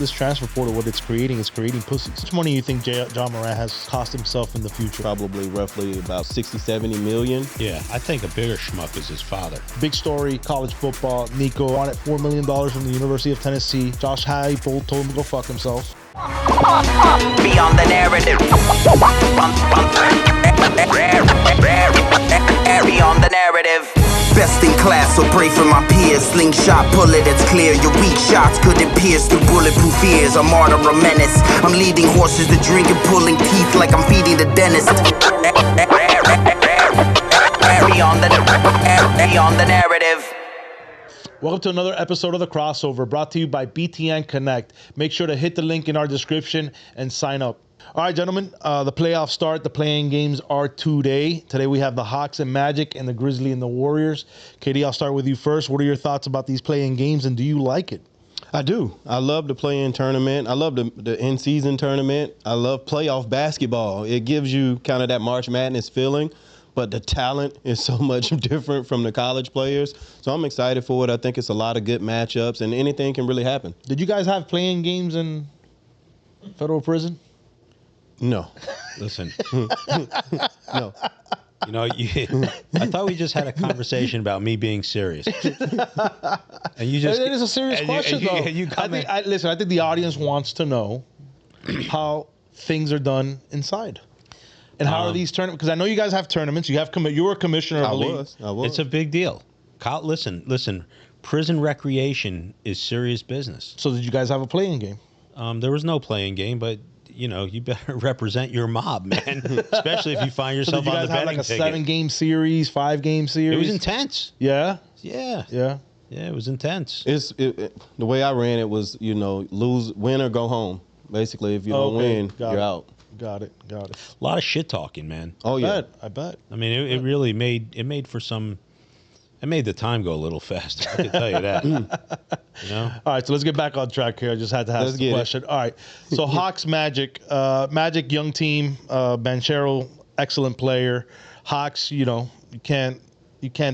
this transfer portal, what it's creating pussies. How much money do you think Ja Morant has cost himself in the future? Probably roughly about 60, 70 million. Yeah, I think a bigger schmuck is his father. Big story, college football. Nico wanted $4 million from the University of Tennessee. Josh Heupel told him to go fuck himself. Beyond the narrative. Beyond the narrative. Best in class, so pray for my peers. Slingshot bullet, it's clear. Your weak shots couldn't pierce through bulletproof ears. A martyr, a menace. I'm leading horses to drink and pulling teeth like I'm feeding the dentist. Beyond the narrative. Welcome to another episode of The Crossover, brought to you by BTN Connect. Make sure to hit the link in our description and sign up. All right, gentlemen, the playoffs start. The playing games are today. Today we have the Hawks and Magic and the Grizzly and the Warriors. Katie, I'll start with you first. What are your thoughts about these playing games, and do you like it? I do. I love the play-in tournament. I love the in-season tournament. I love playoff basketball. It gives you kind of that March Madness feeling, but the talent is so much different from the college players. So I'm excited for it. I think it's a lot of good matchups, and anything can really happen. Did you guys have playing games in federal prison? No. Listen, No. you know, I thought we just had a conversation about me being serious. And you just... It is a serious question, though. Listen, I think the audience wants to know how things are done inside. And how are these tournaments? Because I know you guys have tournaments. You were a commissioner of the league. I was. it's a big deal. Listen, prison recreation is serious business. So did you guys have a playing game? There was no playing game, but you know, you better represent your mob, man. Especially if you find yourself on the betting Did you guys have like a ticket. 7-game series, 5-game series? It was intense. Yeah? Yeah, it was intense. The way I ran it was, win or go home. Basically, if you don't win, you're out. Got it. A lot of shit talking, man. Oh, yeah. I bet. I mean, it really made for some. It made the time go a little faster. I can tell you that. You know. All right, so let's get back on track here. I just had to ask the question. All right, so Hawks Magic, Magic young team. Banchero, excellent player. Hawks, you can't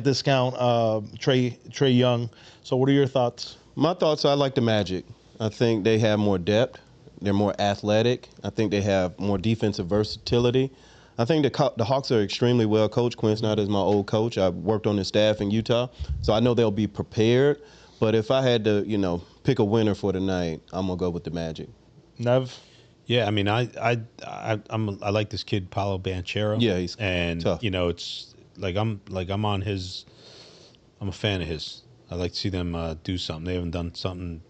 discount Trey Young. So what are your thoughts? My thoughts, I like the Magic. I think they have more depth. They're more athletic. I think they have more defensive versatility. I think the Hawks are extremely well coached. Quinn Snyder is my old coach. I worked on his staff in Utah, so I know they'll be prepared. But if I had to, pick a winner for tonight, I'm gonna go with the Magic. Nev? Yeah, I mean, I like this kid Paolo Banchero. Yeah, he's tough. It's I'm a fan of his. I like to see them do something. They haven't done something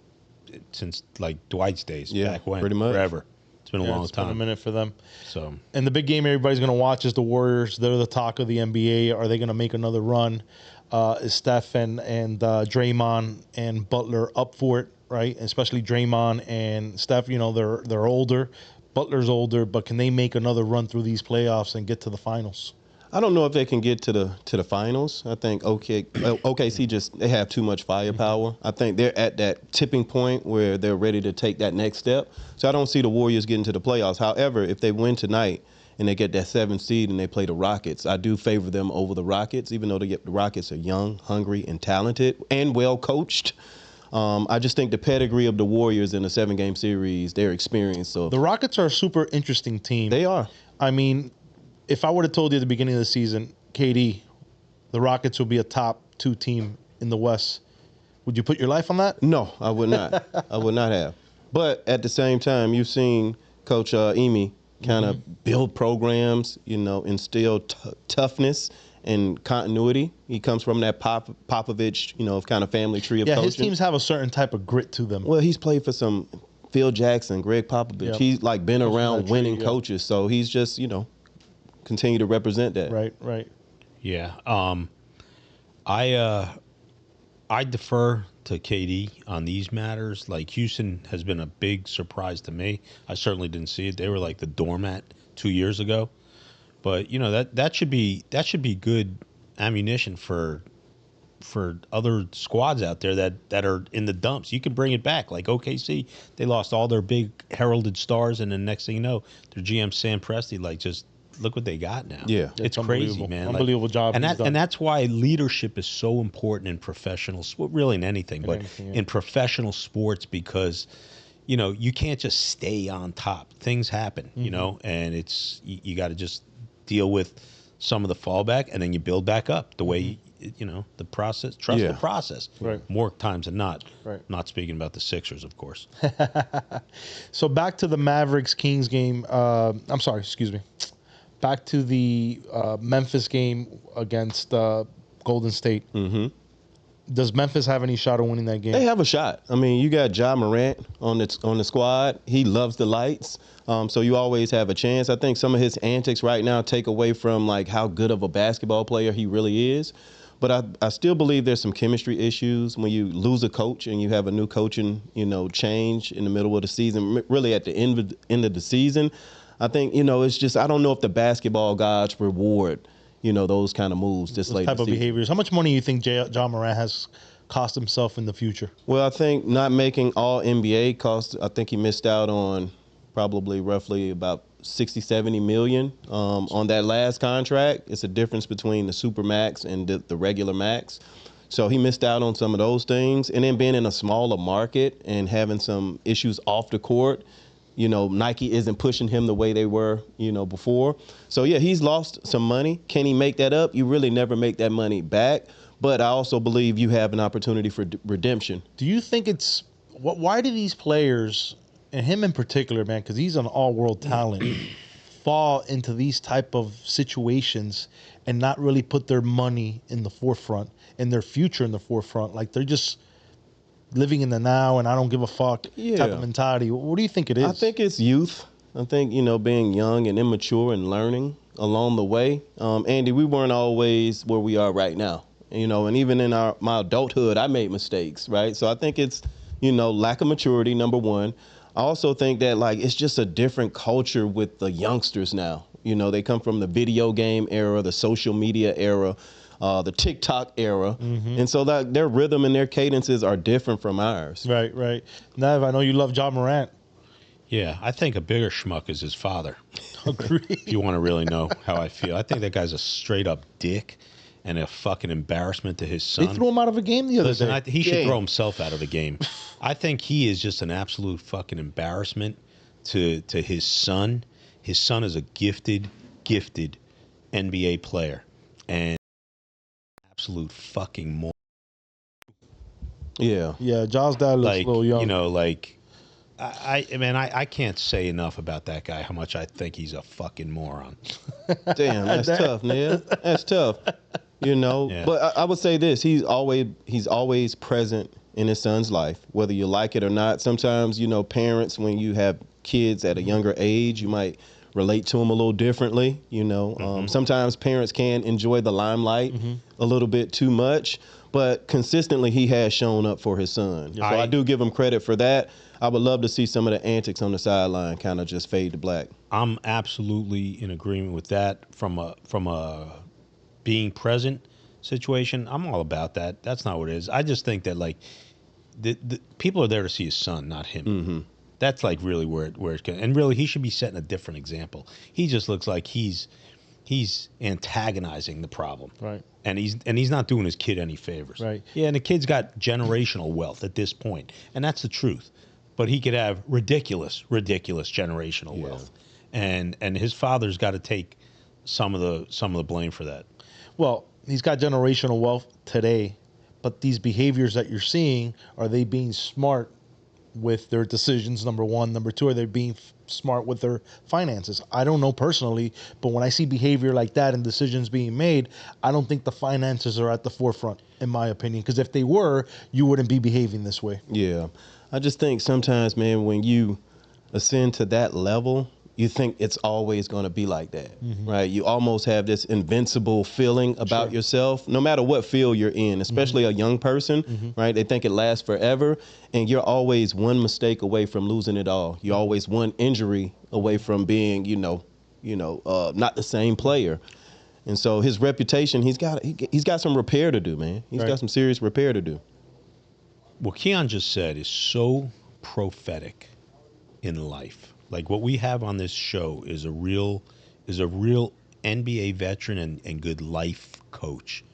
since like Dwight's days. Back when, pretty much forever. It's been a long time. Been a minute for them. So, and the big game everybody's going to watch is the Warriors. They're the talk of the NBA. Are they going to make another run? Is Steph and Draymond and Butler up for it, right? Especially Draymond and Steph, they're older. Butler's older, but can they make another run through these playoffs and get to the finals? I don't know if they can get to the finals. I think OKC they have too much firepower. I think they're at that tipping point where they're ready to take that next step. So I don't see the Warriors getting to the playoffs. However, if they win tonight and they get that 7th seed and they play the Rockets, I do favor them over the Rockets, even though the Rockets are young, hungry, and talented and well coached. I just think the pedigree of the Warriors in a 7-game series, their experience. So the Rockets are a super interesting team. They are. I mean, if I would have told you at the beginning of the season, KD, the Rockets will be a top 2 team in the West, would you put your life on that? No, I would not. I would not have. But at the same time, you've seen Coach Emi kind of build programs, instill toughness and continuity. He comes from that Popovich, kind of family tree of coaching. His teams have a certain type of grit to them. Well, he's played for some Phil Jackson, Greg Popovich. Yep. He's been around winning coaches, so he's just, continue to represent that. Right. Yeah. I defer to KD on these matters. Like, Houston has been a big surprise to me. I certainly didn't see it. They were like the doormat 2 years ago. But that should be good ammunition for other squads out there that are in the dumps. You can bring it back. Like OKC, they lost all their big heralded stars, and then next thing you know, their GM Sam Presti just look what they got now. Yeah, it's crazy, man. Unbelievable job. And that's why leadership is so important in professional sport, really in anything, but in professional sports, because you can't just stay on top. Things happen, and it's you got to just deal with some of the fallback, and then you build back up the way the process. Trust the process. Right. More times than not. Right. Not speaking about the Sixers, of course. So back to the Mavericks Kings game. I'm sorry, excuse me. Back to the Memphis game against Golden State. Does Memphis have any shot of winning that game? They have a shot. I mean, you got Ja Morant on the squad. He loves the lights, so you always have a chance. I think some of his antics right now take away from like how good of a basketball player he really is. But I still believe there's some chemistry issues when you lose a coach and you have a new coaching change in the middle of the season, really at the end of the season. I think it's just I don't know if the basketball gods reward those kind of moves this late. Type of behaviors. How much money do you think Ja Morant has cost himself in the future? Well, I think not making all NBA cost. I think he missed out on probably roughly about 60, 70 million on that last contract. It's a difference between the Supermax and the regular max. So he missed out on some of those things. And then being in a smaller market and having some issues off the court. Nike isn't pushing him the way they were, before. So, yeah, he's lost some money. Can he make that up? You really never make that money back. But I also believe you have an opportunity for redemption. Do you think why do these players, and him in particular, man, because he's an all-world talent, fall into these type of situations and not really put their money in the forefront and their future in the forefront? Like they're just living in the now and I don't give a fuck type of mentality. What do you think it is? I think it's youth. I think, being young and immature and learning along the way. Andy, we weren't always where we are right now. And even in my adulthood, I made mistakes, right? So I think it's, lack of maturity, number one. I also think that, it's just a different culture with the youngsters now. They come from the video game era, the social media era, the TikTok era. And so that their rhythm and their cadences are different from ours. Right, right. Nev, I know you love Ja Morant. Yeah, I think a bigger schmuck is his father. Agreed. If you want to really know how I feel. I think that guy's a straight up dick and a fucking embarrassment to his son. They threw him out of a game the other day. He should throw himself out of the game. I think he is just an absolute fucking embarrassment to his son. His son is a gifted NBA player. And absolute fucking moron. Yeah. Yeah, Ja's dad looks a little young. I can't say enough about that guy, how much I think he's a fucking moron. Damn, that's tough, Ned. That's tough. Yeah. But I would say this, he's always present in his son's life, whether you like it or not. Sometimes, parents, when you have kids at a younger age, you might relate to them a little differently. Sometimes parents can enjoy the limelight a little bit too much, but consistently he has shown up for his son. So I do give him credit for that. I would love to see some of the antics on the sideline kind of just fade to black. I'm absolutely in agreement with that. From a being present situation, I'm all about that. That's not what it is. I just think that the people are there to see his son, not him. That's really where it's going. And really, he should be setting a different example. He just looks like he's antagonizing the problem. Right. And he's not doing his kid any favors. Right. Yeah, and the kid's got generational wealth at this point, and that's the truth. But he could have ridiculous generational wealth, and his father's got to take some of the blame for that. Well, he's got generational wealth today, but these behaviors that you're seeing, are they being smart with their decisions, number one? Number two, are they being smart with their finances? I don't know personally, but when I see behavior like that and decisions being made, I don't think the finances are at the forefront, in my opinion, because if they were, you wouldn't be behaving this way. Yeah. I just think sometimes, man, when you ascend to that level, you think it's always going to be like that, right? You almost have this invincible feeling about yourself, no matter what field you're in, especially a young person, right? They think it lasts forever, and you're always one mistake away from losing it all. You're always one injury away from being, not the same player. And so his reputation, he's got some repair to do, man. He's got some serious repair to do. What Keyon just said is so prophetic in life. Like what we have on this show is a real NBA veteran and good life coach.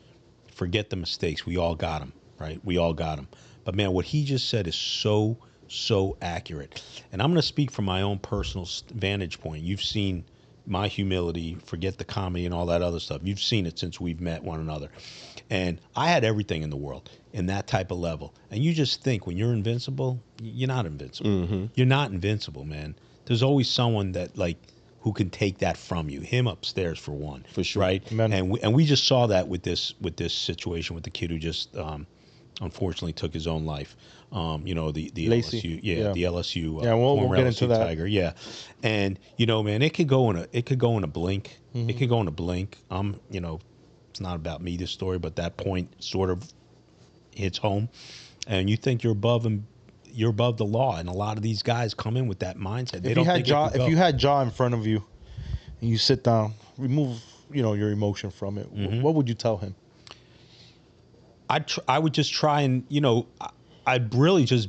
Forget the mistakes. We all got them, right? We all got them. But man, what he just said is so so accurate. And I'm going to speak from my own personal vantage point. You've seen my humility, forget the comedy and all that other stuff. You've seen it since we've met one another. And I had everything in the world in that type of level. And you just think when you're invincible, you're not invincible. Mm-hmm. You're not invincible, man. There's always someone that, like, who can take that from you. Him upstairs, for one. For sure. Right? Amen. And we just saw that with this situation with the kid who just unfortunately took his own life. The Lacy. LSU, the LSU we'll former get LSU into that. Tiger, yeah. And man, it could go in a blink. Mm-hmm. It could go in a blink. It's not about me, this story, but that point sort of hits home, and you think you're above the law, and a lot of these guys come in with that mindset. They don't think If you had Ja in front of you, and you sit down, remove your emotion from it, what would you tell him? I would just try and I'd really just,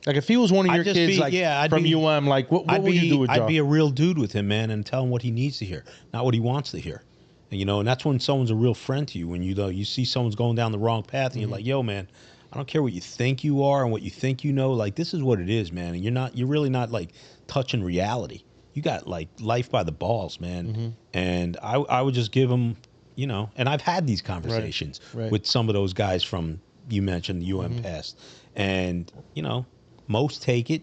like, if he was one of your I'd just kids, be- from UM, like, what would you do with Ja? I'd be a real dude with him, man, and tell him what he needs to hear, not what he wants to hear. And that's when someone's a real friend to you, when you see someone's going down the wrong path, and you're like, yo, man, I don't care what you think you are and what you think you know. Like, this is what it is, man. And you're really not, like, touching reality. You got, like, life by the balls, man. And I would just give him, and I've had these conversations with some of those guys from, you mentioned, the UM past. And, most take it.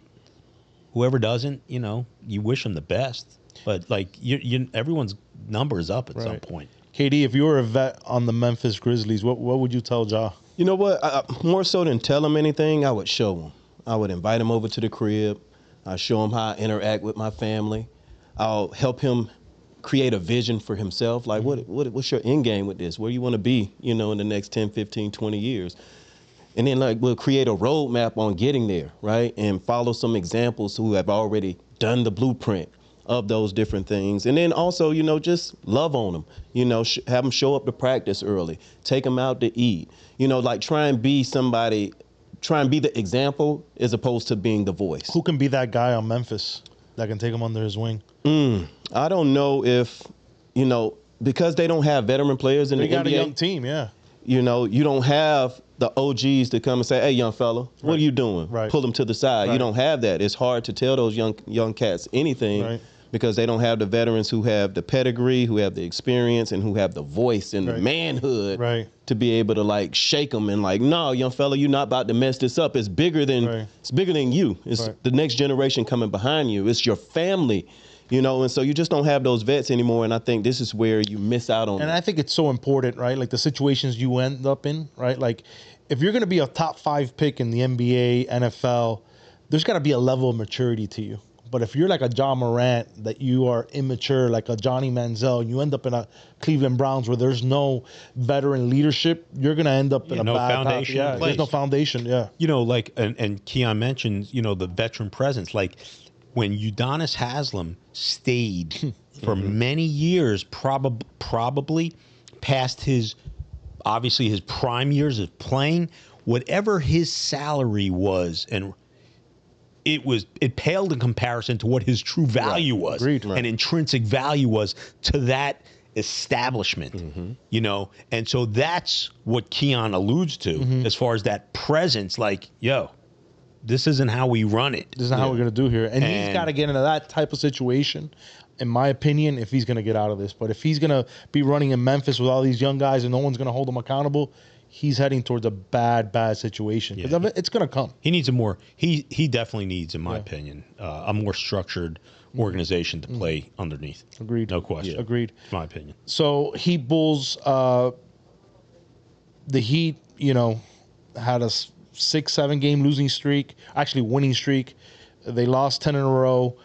Whoever doesn't, you wish them the best. But, like, everyone's number is up at some point. KD, if you were a vet on the Memphis Grizzlies, what would you tell Ja? You know what? More so than tell him anything, I would show him. I would invite him over to the crib. I'll show him how I interact with my family. I'll help him create a vision for himself. Like, what's your end game with this? Where you want to be, in the next 10, 15, 20 years? And then, like, we'll create a roadmap on getting there, right? And follow some examples who have already done the blueprint of those different things. And then also, just love on them, have them show up to practice early, take them out to eat, like, try and be the example as opposed to being the voice. Who can be that guy on Memphis that can take him under his wing? I don't know if, because they don't have veteran players in the NBA. They got a young team, yeah. You don't have the OGs to come and say, hey, young fella, what are you doing? Right. Pull them to the side. Right. You don't have that. It's hard to tell those young cats anything because they don't have the veterans who have the pedigree, who have the experience, and who have the voice and the manhood to be able to, like, shake them and, like, no, young fella, you're not about to mess this up. It's bigger than you. It's the next generation coming behind you. It's your family. And so you just don't have those vets anymore, and I think this is where you miss out on. And I think it's so important, right? Like, the situations you end up in, right? Like, if you're going to be a top 5 pick in the NBA, NFL, there's got to be a level of maturity to you. But if you're like a Ja Morant, that you are immature, like a Johnny Manziel, you end up in a Cleveland Browns where there's no veteran leadership, you're going to end up in a bad foundation. Yeah, there's no foundation, Like, and Keyon mentions, the veteran presence. Like, when Udonis Haslem stayed for many years, probably past his prime years of playing, whatever his salary was, and it paled in comparison to what his true value was, and intrinsic value was to that establishment, and so that's what Keyon alludes to as far as that presence. Like, yo, this isn't how we run it. This is not how we're going to do here. And he's got to get into that type of situation, in my opinion, if he's going to get out of this. But if he's going to be running in Memphis with all these young guys and no one's going to hold him accountable, he's heading towards a bad situation. Because it's going to come. He needs he definitely needs, in my opinion, a more structured organization to play underneath. Agreed. No question. Agreed. My opinion. So Heat Bulls, the Heat, had a 6-7 game losing streak, actually winning streak. They lost 10 in a row.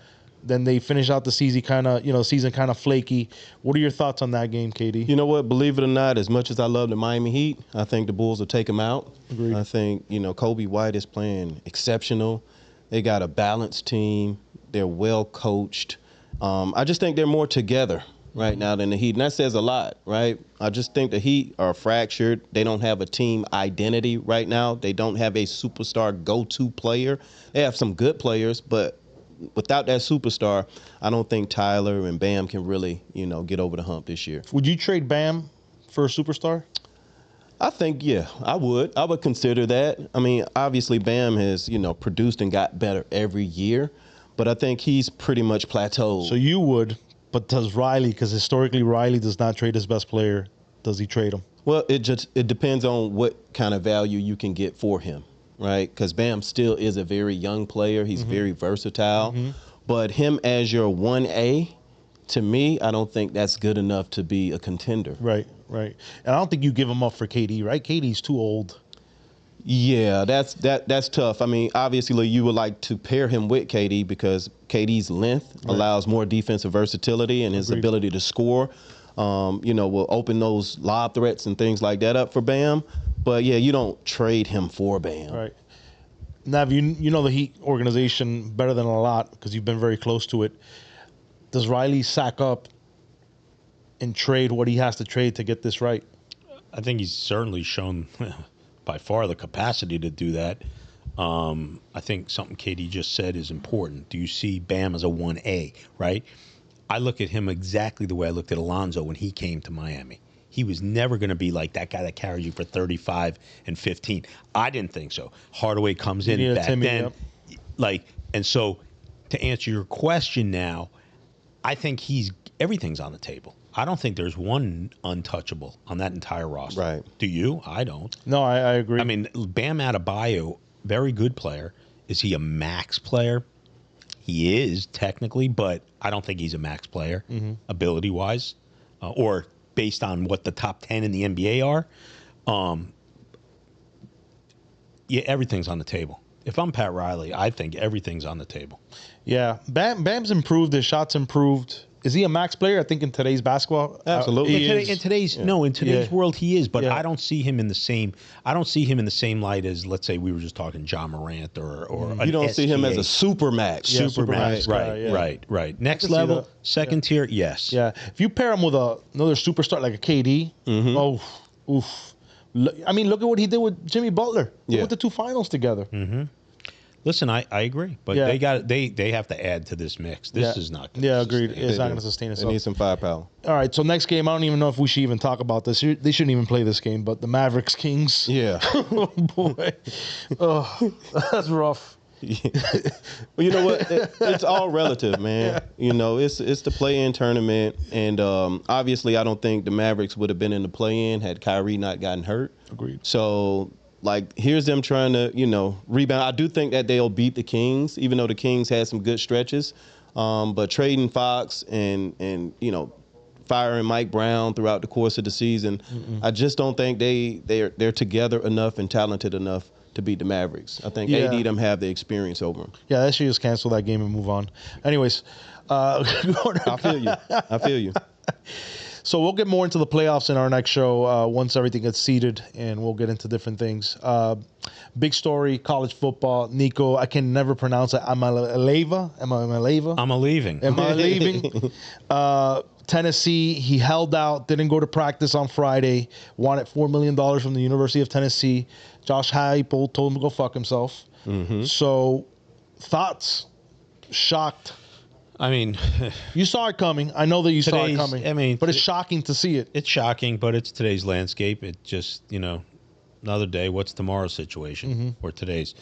Then they finished out the season kind of flaky. What are your thoughts on that game, KD? You know what? Believe it or not, as much as I love the Miami Heat, I think the Bulls will take them out. Agreed. I think, Kobe White is playing exceptional. They got a balanced team. They're well coached. I just think they're more together right now than the Heat. And that says a lot, right? I just think the Heat are fractured. They don't have a team identity right now. They don't have a superstar go-to player. They have some good players, but without that superstar, I don't think Tyler and Bam can really, get over the hump this year. Would you trade Bam for a superstar? I think, yeah, I would consider that. I mean, obviously Bam has, produced and got better every year, but I think he's pretty much plateaued. So you would, but does Riley, because historically Riley does not trade his best player, does he trade him? Well, it depends on what kind of value you can get for him, right? Because Bam still is a very young player. He's very versatile. But him as your 1A, to me, I don't think that's good enough to be a contender. Right. And I don't think you give him up for KD, right? KD's too old. Yeah, that's tough. I mean, obviously you would like to pair him with KD because KD's length allows more defensive versatility and his ability to score. Will open those lob threats and things like that up for Bam. But yeah, you don't trade him for Bam. Right. Nav, you know the Heat organization better than a lot because you've been very close to it. Does Riley sack up and trade what he has to trade to get this right? I think he's certainly shown by far the capacity to do that. I think something Katie just said is important. Do you see Bam as a 1A, right? I look at him exactly the way I looked at Alonzo when he came to Miami. He was never going to be like that guy that carries you for 35 and 15. I didn't think so. Hardaway comes in back then. Yep. And so to answer your question now, I think everything's on the table. I don't think there's one untouchable on that entire roster. Right. Do you? I don't. No, I agree. I mean, Bam Adebayo, very good player. Is he a max player? He is technically, but I don't think he's a max player ability-wise or based on what the top 10 in the NBA are. Yeah, everything's on the table. If I'm Pat Riley, I think everything's on the table. Yeah. Bam's improved. His shot's improved. Is he a max player? I think in today's basketball, absolutely. In today's world, he is. But I don't see him in the same. I don't see him in the same light as, let's say, we were just talking Ja Morant or you don't see him as a supermax. Yeah, supermax. Right. Next level, second tier, yes. Yeah. If you pair him with another superstar like a KD, I mean, look at what he did with Jimmy Butler. They went to 2 finals together. Listen, I agree, but they have to add to this mix. This is not. Agreed. It's not going to sustain itself. They need some firepower. All right, so next game, I don't even know if we should even talk about this. They shouldn't even play this game, but the Mavericks Kings. Yeah. Oh boy, that's rough. Well, you know what? It's all relative, man. It's the play-in tournament, and obviously, I don't think the Mavericks would have been in the play-in had Kyrie not gotten hurt. Agreed. So, here's them trying to, rebound. I do think that they'll beat the Kings, even though the Kings had some good stretches. But trading Fox and firing Mike Brown throughout the course of the season, I just don't think they're together enough and talented enough to beat the Mavericks. I think AD them have the experience over them. Yeah, they should just cancel that game and move on. Anyways, I feel you. So we'll get more into the playoffs in our next show once everything gets seeded, and we'll get into different things. Big story, college football. Nico, I can never pronounce it. Iamaleava? Tennessee, he held out, didn't go to practice on Friday, wanted $4 million from the University of Tennessee. Josh Heupel told him to go fuck himself. So, thoughts? Shocked? I mean, you saw it coming. I know that you saw it coming. I mean, but it's shocking to see it. It's shocking, but it's today's landscape. It just, another day. What's tomorrow's situation or today's?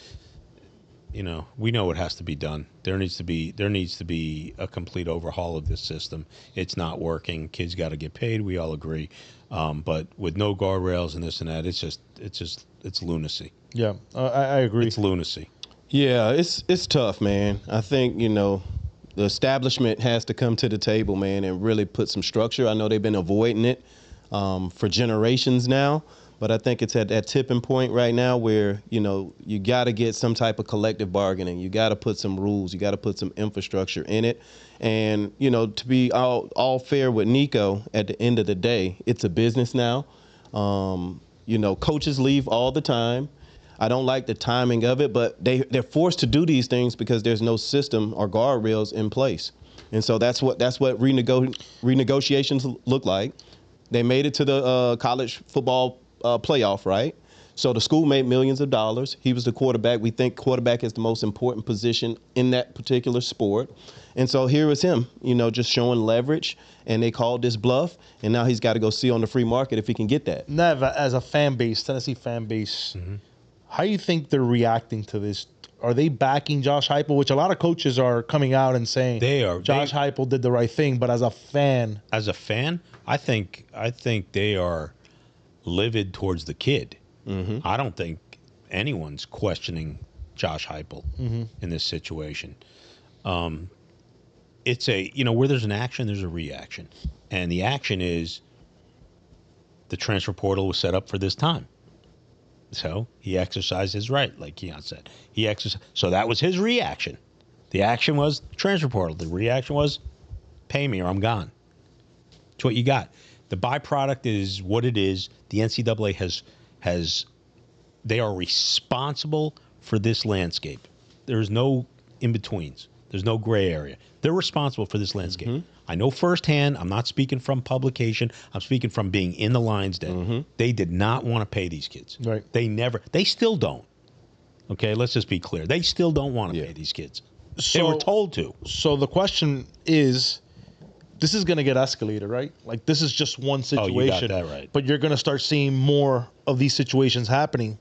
We know what has to be done. There needs to be a complete overhaul of this system. It's not working. Kids got to get paid. We all agree. But with no guardrails and this and that, it's lunacy. Yeah, I agree. It's lunacy. Yeah, it's tough, man. I think the establishment has to come to the table, man, and really put some structure. I know they've been avoiding it for generations now, but I think it's at that tipping point right now where, you got to get some type of collective bargaining. You got to put some rules. You got to put some infrastructure in it. And, to be all fair with Nico, at the end of the day, it's a business now. Coaches leave all the time. I don't like the timing of it, but they're forced to do these things because there's no system or guardrails in place. And so that's what renegotiations look like. They made it to the college football playoff, right? So the school made millions of dollars. He was the quarterback. We think quarterback is the most important position in that particular sport. And so here is him, just showing leverage. And they called this bluff. And now he's got to go see on the free market if he can get that. Nev, as a fan base, Tennessee fan base, how do you think they're reacting to this? Are they backing Josh Heupel, which a lot of coaches are coming out and saying They are. Josh Heupel did the right thing, but as a fan, I think they are livid towards the kid. I don't think anyone's questioning Josh Heupel in this situation. It's where there's an action, there's a reaction, and the action is the transfer portal was set up for this time. So he exercised his right, like Keyon said. So that was his reaction. The action was transfer portal. The reaction was pay me or I'm gone. It's what you got. The byproduct is what it is. The NCAA they are responsible for this landscape. There's no in-betweens. There's no gray area. They're responsible for this landscape. I know firsthand. I'm not speaking from publication. I'm speaking from being in the Lions Den. They did not want to pay these kids. Right. They still don't. Okay, let's just be clear. They still don't want to pay these kids. They were told to. So the question is, this is going to get escalated, right? Like, this is just one situation. Oh, you got that right. But you're going to start seeing more of these situations happening.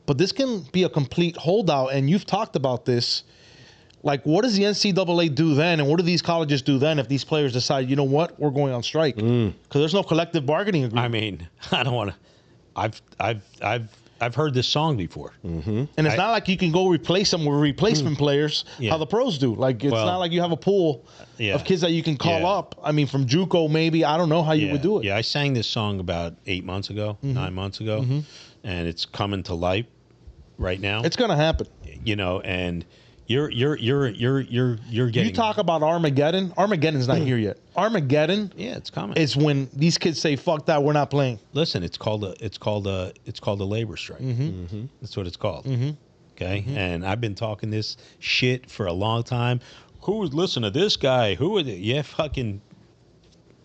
But this can be a complete holdout, and you've talked about this. Like, what does the NCAA do then, and what do these colleges do then if these players decide, you know what, we're going on strike? Because there's no collective bargaining agreement. I mean, I don't want to. I've heard this song before, and it's not like you can go replace them with replacement players, how the pros do. Like, it's not like you have a pool of kids that you can call up. I mean, from JUCO maybe. I don't know how you would do it. Yeah, I sang this song about 9 months ago, and it's coming to light right now. It's gonna happen. And you're getting. You talk about Armageddon. Armageddon's not here yet. Armageddon, it's coming. It's when these kids say, "Fuck that, we're not playing." Listen, it's called a labor strike. That's what it's called. Okay, and I've been talking this shit for a long time. Who would listen to this guy? Who would? Yeah, fucking.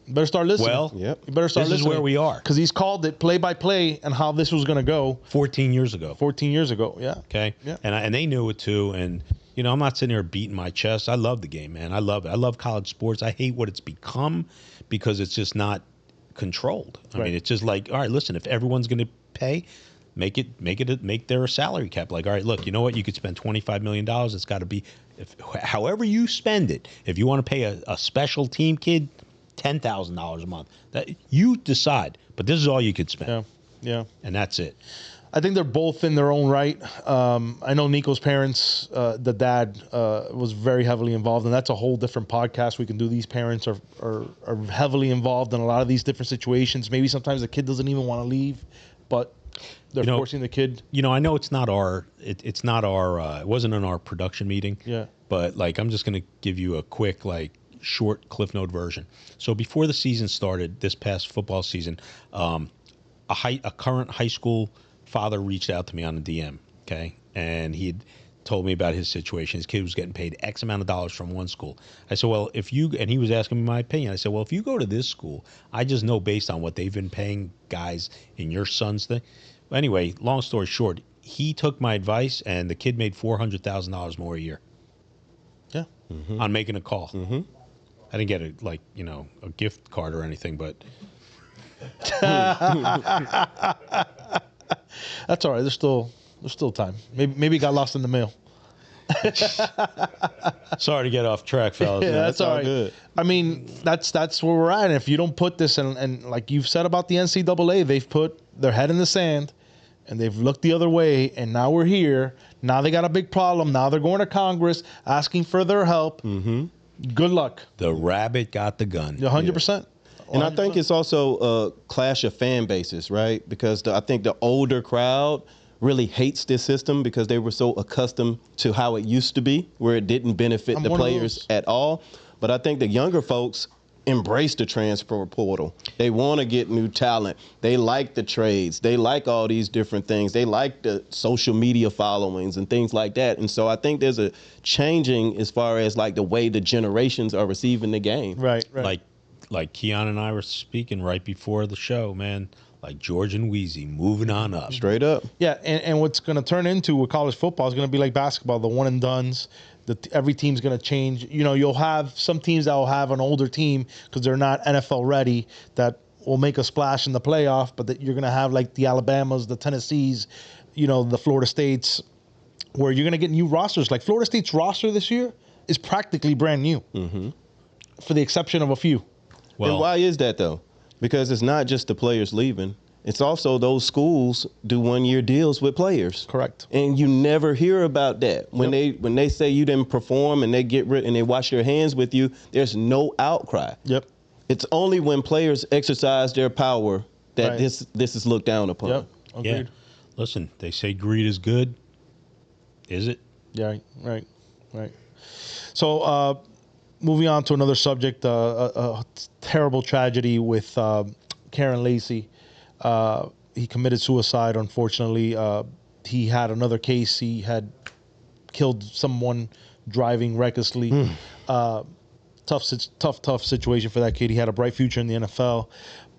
Better start listening. Well, you better start listening. This is where we are. Because he's called it play by play and how this was going to go. 14 years ago. 14 years ago, yeah. Okay. Yeah. And they knew it too. And I'm not sitting here beating my chest. I love the game, man. I love it. I love college sports. I hate what it's become because it's just not controlled. I mean, it's just like, all right, listen, if everyone's going to pay, make their salary cap. Like, all right, look, you know what? You could spend $25 million. It's got to be, however you spend it. If you want to pay a special team kid $10,000 a month, that you decide. But this is all you could spend. Yeah. And that's it. I think they're both in their own right. I know Nico's parents, the dad, was very heavily involved, and that's a whole different podcast we can do. These parents are heavily involved in a lot of these different situations. Maybe sometimes the kid doesn't even want to leave, but they're forcing the kid. I know it's not our. It's not our. It wasn't in our production meeting. Yeah. But like, I'm just gonna give you a quick short Cliff Note version. So before the season started, this past football season, a current high school father reached out to me on a DM, okay? And he had told me about his situation. His kid was getting paid X amount of dollars from one school. I said, well, and he was asking me my opinion. I said, well, if you go to this school, I just know based on what they've been paying guys in your son's thing. Anyway, long story short, he took my advice, and the kid made $400,000 more a year. Yeah. On making a call. I didn't get a gift card or anything, but that's all right. There's still time. Maybe it got lost in the mail. Sorry to get off track, fellas. Yeah, that's all right. Good. I mean, that's where we're at. And if you don't put this and like you've said about the NCAA, they've put their head in the sand and they've looked the other way, and now we're here. Now they got a big problem. Now they're going to Congress asking for their help. Good luck. The rabbit got the gun. 100%. And I think it's also a clash of fan bases, right? Because I think the older crowd really hates this system because they were so accustomed to how it used to be, where it didn't benefit the players at all. But I think the younger folks embrace the transfer portal. They want to get new talent. They like the trades. They like all these different things. They like the social media followings and things like that. And so I think there's a changing as far as the way the generations are receiving the game. Right. Like Keyon and I were speaking right before the show, man. like George and Wheezy moving on up. Straight up. Yeah, and what's going to turn into with college football is going to be like basketball, the one and dones. Every team's going to change. You know, you'll have some teams that will have an older team because they're not NFL ready that will make a splash in the playoff, but that you're going to have like the Alabamas, the Tennessees, you know, the Florida States, where you're going to get new rosters. Like Florida State's roster this year is practically brand new, for the exception of a few. Well, and why is that though? Because it's not just the players leaving. It's also those schools do 1-year deals with players. Correct. And you never hear about that. When they say you didn't perform and they get rid and they wash their hands with you, there's no outcry. Yep. It's only when players exercise their power that this is looked down upon. Yep. Agreed. Yeah. Listen, they say greed is good. Is it? Yeah, right. So, moving on to another subject, a terrible tragedy with Kyren Lacy. He committed suicide, unfortunately. He had another case. He had killed someone driving recklessly. Tough situation for that kid. He had a bright future in the NFL.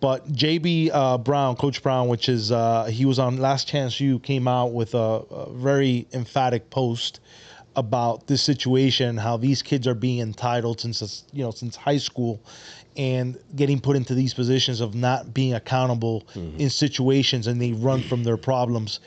But JB Brown, Coach Brown, which is he was on Last Chance U, came out with a very emphatic post about this situation, how these kids are being entitled since high school, and getting put into these positions of not being accountable in situations, and they run from their problems.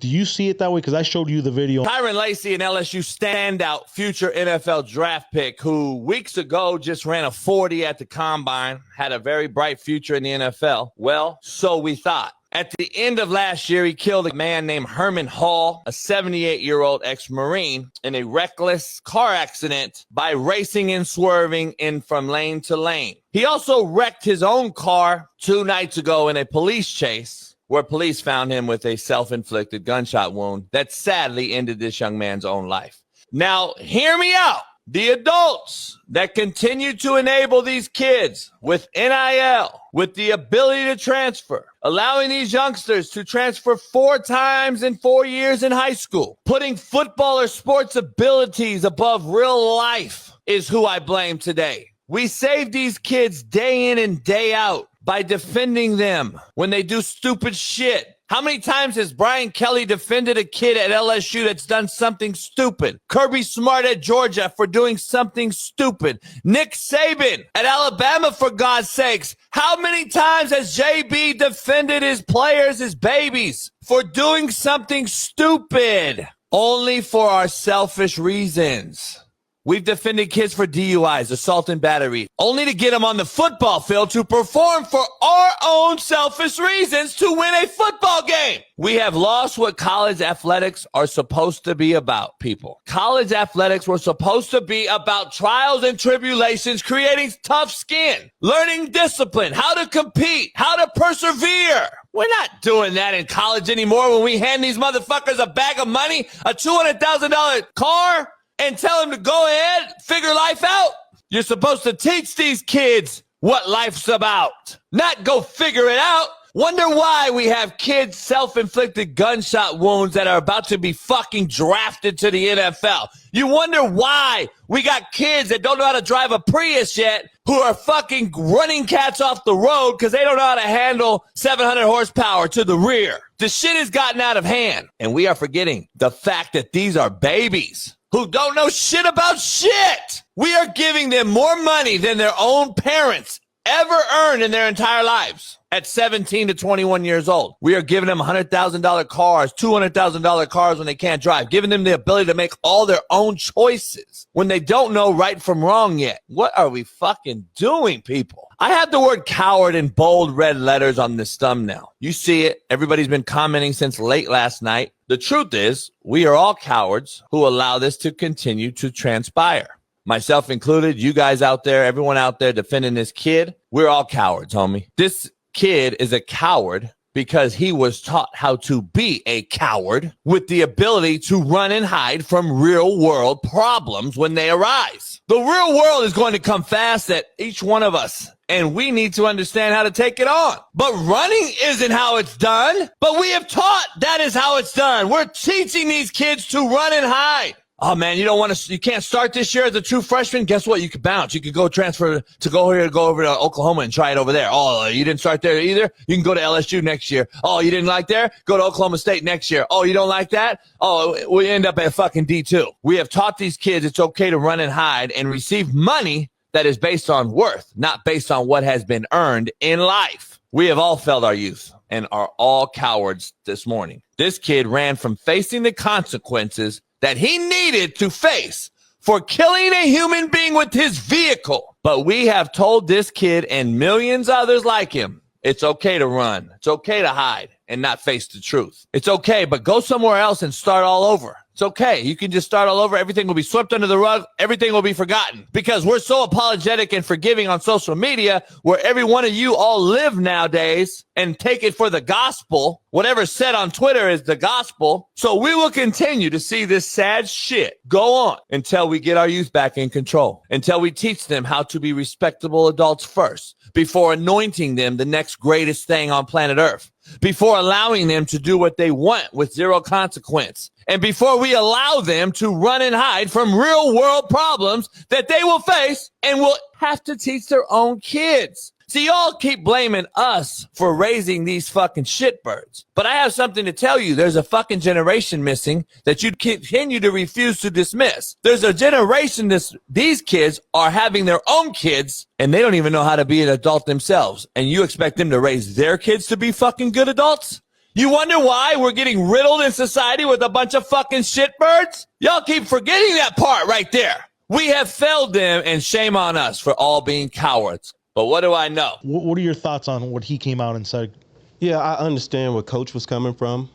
Do you see it that way? Because I showed you the video. Kyren Lacy, an LSU standout future NFL draft pick who weeks ago just ran a 40 at the combine, had a very bright future in the NFL. Well, so we thought. At the end of last year, he killed a man named Herman Hall, a 78-year-old ex-Marine, in a reckless car accident by racing and swerving in from lane to lane. He also wrecked his own car 2 nights ago in a police chase, where police found him with a self-inflicted gunshot wound that sadly ended this young man's own life. Now, hear me out. The adults that continue to enable these kids with NIL, with the ability to transfer, allowing these youngsters to transfer 4 times in 4 years in high school, putting football or sports abilities above real life is who I blame today. We save these kids day in and day out by defending them when they do stupid shit. How many times has Brian Kelly defended a kid at LSU that's done something stupid? Kirby Smart at Georgia for doing something stupid. Nick Saban at Alabama, for God's sakes. How many times has JB defended his players, his babies, for doing something stupid? Only for our selfish reasons. We've defended kids for DUIs, assault and battery, only to get them on the football field to perform for our own selfish reasons to win a football game. We have lost what college athletics are supposed to be about, people. College athletics were supposed to be about trials and tribulations, creating tough skin, learning discipline, how to compete, how to persevere. We're not doing that in college anymore when we hand these motherfuckers a bag of money, a $200,000 car, and tell them to go ahead, figure life out. You're supposed to teach these kids what life's about, not go figure it out. Wonder why we have kids self-inflicted gunshot wounds that are about to be fucking drafted to the NFL. You wonder why we got kids that don't know how to drive a Prius yet who are fucking running cats off the road because they don't know how to handle 700 horsepower to the rear. The shit has gotten out of hand, and we are forgetting the fact that these are babies who don't know shit about shit. We are giving them more money than their own parents ever earned in their entire lives. At 17 to 21 years old, we are giving them $100,000 cars, $200,000 cars when they can't drive, giving them the ability to make all their own choices when they don't know right from wrong yet. What are we fucking doing, people? I have the word coward in bold red letters on this thumbnail. You see it. Everybody's been commenting since late last night. The truth is, we are all cowards who allow this to continue to transpire. Myself included, you guys out there, everyone out there defending this kid, we're all cowards, homie. This kid is a coward because he was taught how to be a coward with the ability to run and hide from real world problems when they arise. The real world is going to come fast at each one of us, and we need to understand how to take it on. But running isn't how it's done, but we have taught that is how it's done. We're teaching these kids to run and hide. Oh man, you can't start this year as a true freshman. Guess what? You could bounce. You could go transfer to go over to Oklahoma and try it over there. Oh, you didn't start there either? You can go to LSU next year. Oh, you didn't like there? Go to Oklahoma State next year. Oh, you don't like that? Oh, we end up at fucking D2. We have taught these kids it's okay to run and hide and receive money that is based on worth, not based on what has been earned in life. We have all failed our youth and are all cowards this morning. This kid ran from facing the consequences that he needed to face for killing a human being with his vehicle. But we have told this kid and millions others like him, it's okay to run. It's okay to hide and not face the truth. It's okay, but go somewhere else and start all over. It's okay. You can just start all over. Everything will be swept under the rug. Everything will be forgotten because we're so apologetic and forgiving on social media where every one of you all live nowadays and take it for the gospel. Whatever's said on Twitter is the gospel. So we will continue to see this sad shit go on until we get our youth back in control, until we teach them how to be respectable adults first before anointing them the next greatest thing on planet Earth, before allowing them to do what they want with zero consequence, and before we allow them to run and hide from real world problems that they will face and will have to teach their own kids. See, y'all keep blaming us for raising these fucking shitbirds. But I have something to tell you. There's a fucking generation missing that you continue to refuse to dismiss. There's a generation these kids are having their own kids and they don't even know how to be an adult themselves. And you expect them to raise their kids to be fucking good adults? You wonder why we're getting riddled in society with a bunch of fucking shitbirds? Y'all keep forgetting that part right there. We have failed them and shame on us for all being cowards. But what do I know? What are your thoughts on what he came out and said? Yeah, I understand where Coach was coming from.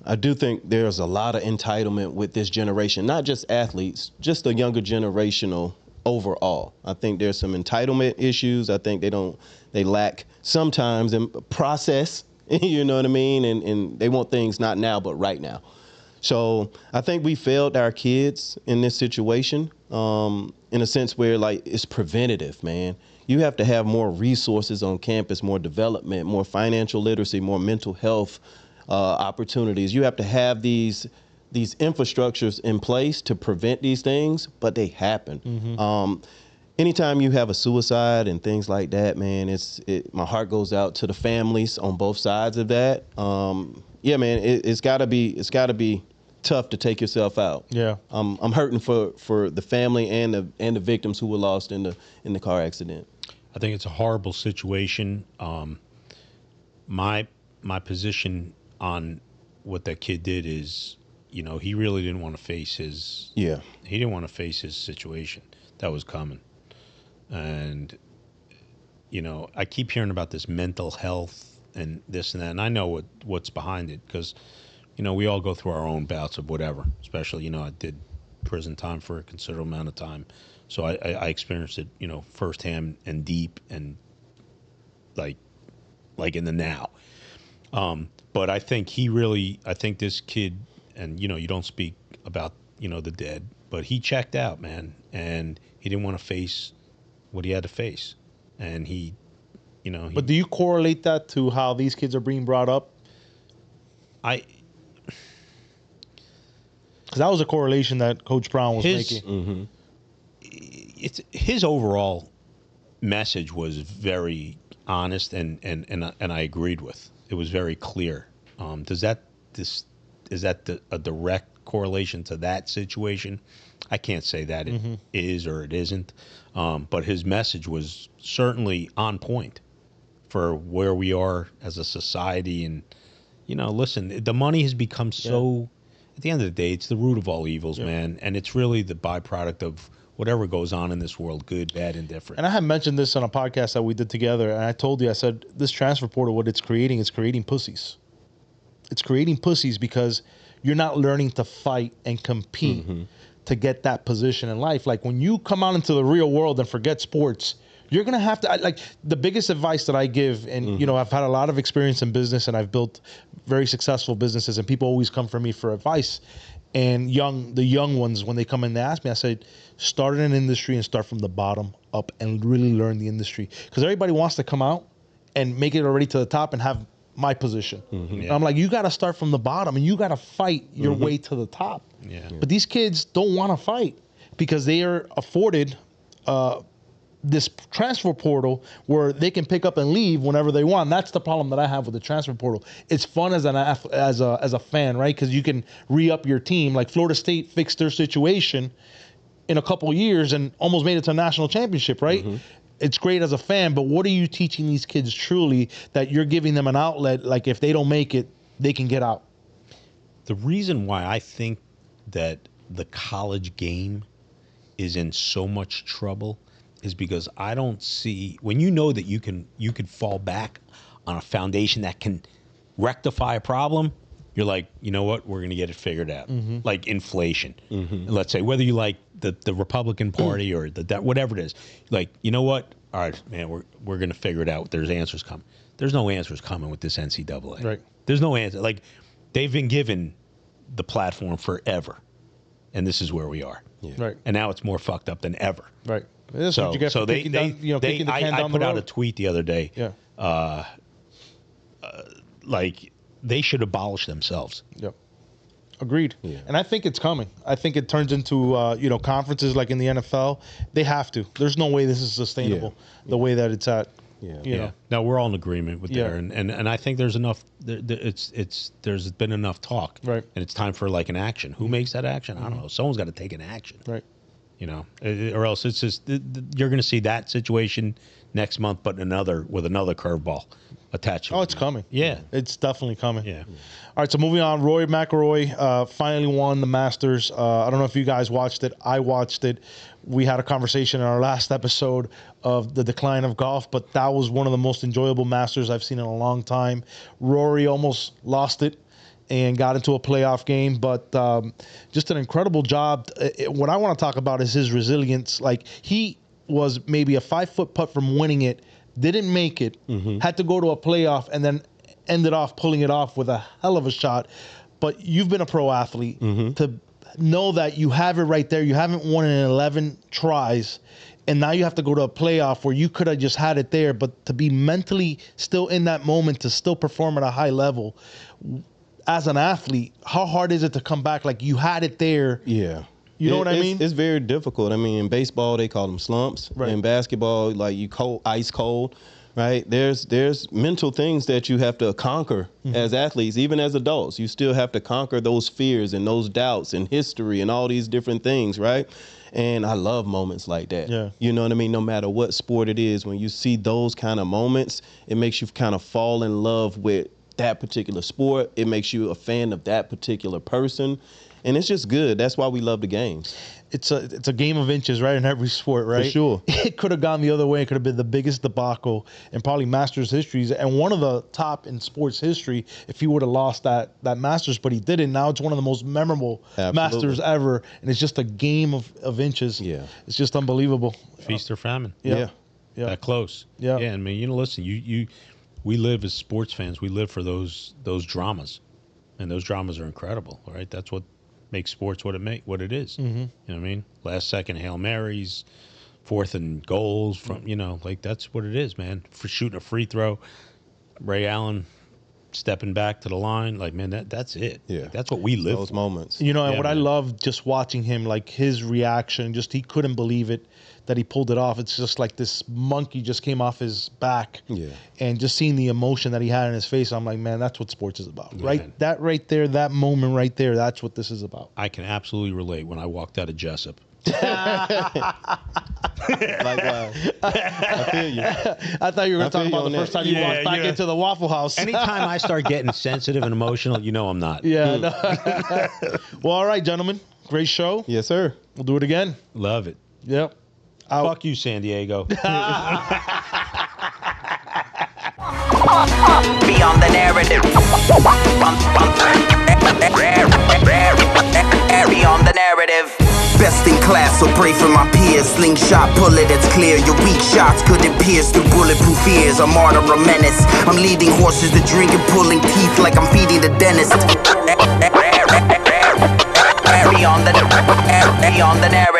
I do think there's a lot of entitlement with this generation, not just athletes, just the younger generational overall. I think there's some entitlement issues. I think they lack sometimes in process, you know what I mean? And they want things not now, but right now. So I think we failed our kids in this situation in a sense where, like, it's preventative, man. You have to have more resources on campus, more development, more financial literacy, more mental health opportunities. You have to have these infrastructures in place to prevent these things, but they happen. Mm-hmm. Anytime you have a suicide and things like that, man, my heart goes out to the families on both sides of that. Yeah, man, it's gotta be tough to take yourself out. Yeah, I'm hurting for the family and the victims who were lost in the car accident. I think it's a horrible situation. My position on what that kid did is, he really didn't want to face his. Yeah. He didn't want to face his situation that was coming, and I keep hearing about this mental health and this and that, and I know what's behind it because, we all go through our own bouts of whatever. Especially, I did prison time for a considerable amount of time. So I experienced it, firsthand and deep and like in the now. But I think this kid, and you don't speak about the dead, but he checked out, man, and he didn't want to face what he had to face, and he. But do you correlate that to how these kids are being brought up? Because that was a correlation that Coach Brown was making. Mm-hmm. It's his overall message was very honest and I agreed with. It was very clear. Is that a direct correlation to that situation? I can't say that it is or it isn't. But his message was certainly on point for where we are as a society. And listen, the money has become so. At the end of the day, it's the root of all evils, man, and it's really the byproduct of whatever goes on in this world, good, bad, and different. And I had mentioned this on a podcast that we did together, and I told you, I said, this transfer portal, what it's creating pussies. It's creating pussies because you're not learning to fight and compete to get that position in life. Like, when you come out into the real world and forget sports, you're going to have to, like, the biggest advice that I give, and, I've had a lot of experience in business, and I've built very successful businesses, and people always come for me for advice. And the young ones, when they come in, they ask me, I said, start in an industry and start from the bottom up and really learn the industry. Because everybody wants to come out and make it already to the top and have my position. And I'm like, you got to start from the bottom and you got to fight your way to the top. But these kids don't want to fight because they are afforded this transfer portal where they can pick up and leave whenever they want. That's the problem that I have with the transfer portal. It's fun as a fan, right? Because you can re-up your team. Like Florida State fixed their situation in a couple years and almost made it to a national championship, right? It's great as a fan, but what are you teaching these kids truly that you're giving them an outlet, like if they don't make it, they can get out? The reason why I think that the college game is in so much trouble is because I don't see, when you know that you can fall back on a foundation that can rectify a problem, you're like, you know what, we're going to get it figured out. Like inflation. Let's say whether you like the Republican Party or whatever it is, like, you know what, all right, man, we're going to figure it out. There's answers coming. There's no answers coming with this NCAA. Right. There's no answer. Like, they've been given the platform forever, and this is where we are. Right. And now it's more fucked up than ever. Right. That's So, what you get so for they, kicking down, kicking the can I down put the out road. a tweet the other day. Yeah. Like, they should abolish themselves. Yep. Agreed. And I think it's coming. I think it turns into, conferences like in the NFL. They have to. There's no way this is sustainable the way that it's at. You know. No, we're all in agreement with there, and I think there's enough. There's been enough talk, Right. And it's time for like an action. Who makes that action? I don't know. Someone's got to take an action, Right. You know, or else it's just you're going to see that situation next month, but with another curveball attached. Oh, it's coming. Yeah, It's definitely coming. yeah. All right, so moving on, Rory McIlroy finally won the Masters. I don't know if you guys watched it. I watched it. We had a conversation in our last episode of the decline of golf, but that was one of the most enjoyable Masters I've seen in a long time. Rory almost lost it and got into a playoff game, but just an incredible job. What I want to talk about is his resilience. Like, he was maybe a 5-foot putt from winning it, didn't make it, had to go to a playoff, and then ended off pulling it off with a hell of a shot. But you've been a pro athlete to know that you have it right there. You haven't won in 11 tries, and now you have to go to a playoff where you could have just had it there, but to be mentally still in that moment, to still perform at a high level. As an athlete, how hard is it to come back? Like, you had it there. Yeah. You know what I mean? It's very difficult. I mean, in baseball, they call them slumps. Right. In basketball, like ice cold, right? There's mental things that you have to conquer as athletes, even as adults. You still have to conquer those fears and those doubts and history and all these different things, right? And I love moments like that. Yeah. You know what I mean? No matter what sport it is, when you see those kind of moments, it makes you kind of fall in love with that particular sport. It makes you a fan of that particular person. And it's just good. That's why we love the games. It's a game of inches, right, in every sport, right? For sure. It could have gone the other way. It could have been the biggest debacle in probably Masters history, and one of the top in sports history if he would have lost that Masters, but he didn't. Now it's one of the most memorable Masters ever, and it's just a game of inches. Yeah. It's just unbelievable. Feast or famine. Yeah. That close. Yeah. I mean, listen, we live as sports fans. We live for those dramas, and those dramas are incredible. All right, that's what makes sports what it is. You know what I mean? Last second Hail Marys, 4th and goals from like that's what it is, man. For shooting a free throw, Ray Allen stepping back to the line, like, man, that's it. Yeah. Like, that's what we live Those for. moments. And Yeah, what I man. love just watching him, like his reaction, just he couldn't believe it that he pulled it off. It's just like this monkey just came off his back. Yeah. And just seeing the emotion that he had in his face, I'm like, man, that's what sports is about. Yeah, right? man. That right there, that moment right there, that's what this is about. I can absolutely relate when I walked out of Jessup. Likewise. I feel you. I thought you were going to talk feel you about on the first that. time you Yeah, walked back yeah. into the Waffle House. Anytime I start getting sensitive and emotional, I'm not. Yeah. No. Well, all right, gentlemen. Great show. Yes, sir. We'll do it again. Love it. Yep. Fuck you, San Diego. Be on the narrative. Be on the narrative. Best in class, so pray for my peers. Slingshot bullet, it's clear. Your weak shots couldn't pierce through bulletproof ears. A martyr, a menace. I'm leading horses to drink and pulling teeth like I'm feeding the dentist. Be on the narrative.